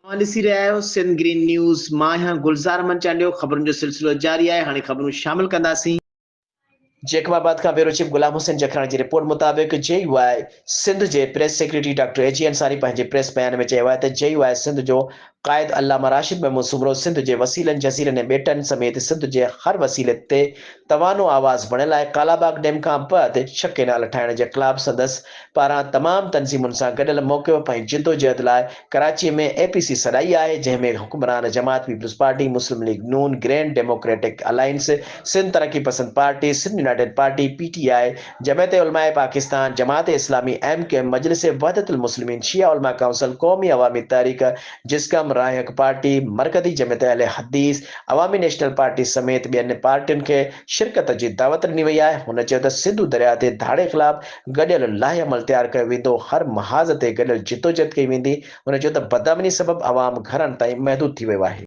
ॾिसी रहिया आहियो सिंध ग्रीन न्यूज़। मां आहियां गुलज़ार मंचांडियो। ख़बरुनि जो सिलसिलो जारी आहे। हाणे ख़बरूं शामिल कंदासीं। जैकबाबाद का ब्यूरो चीफ गुलाम हुसैन जखराणी की रिपोर्ट मुताबिक JUI सिंध के press secretary doctor AG Ansari पंहिंजे प्रेस बयान में चयो आहे त JUI सिंध जो क़ाइद अल्लामा राशिद महमूद सुमरो सिंध के वसीलनि जज़ीरनि ऐं ॿेटनि समेत सिंध के हर वसीले ते तवानो आवाज़ बणियल आहे। कालाबाग डैम खां बाद 6 केनाल ठाहिण जे ख़िलाफ़ सदस्य पारां तमाम तंज़ीमुनि सां गॾियल मौक़िफ़ ऐं जिदोजहद लाइ कराची में APC सॾाई आहे, जंहिंमें हुक्मरान जमात पीपल्स पार्टी, मुस्लिम लीग नून, ग्रैंड डेमोक्रेटिक अलायंस, सिंध तरक्की पसंद Party, Sindh United Party, PTI, जमात उलमाए पाकिस्तान, जमात इस्लामी, MKM, मजलिस वहदतुल मुस्लिमीन, शिया उलमा काउंसिल, कौमी अवामी तहरीक, जिसकम रायहक पार्टी, मरकज़ी जमात अहले हदीस, अवामी नेशनल पार्टी समेत ॿियनि पार्टियुनि खे शिरकत जी दावत ॾिनी वई आहे। हुन चयो त सिंधु दरिया ते धाड़े ख़िलाफ़ गॾियल लाहे अमल तयारु कयो वेंदो, हर महाज़ ते गॾियल जिदोजहद कई वेंदी। हुन चयो त बदअमनी सबबि अवाम घरनि ताईं महदूद थी वियो आहे।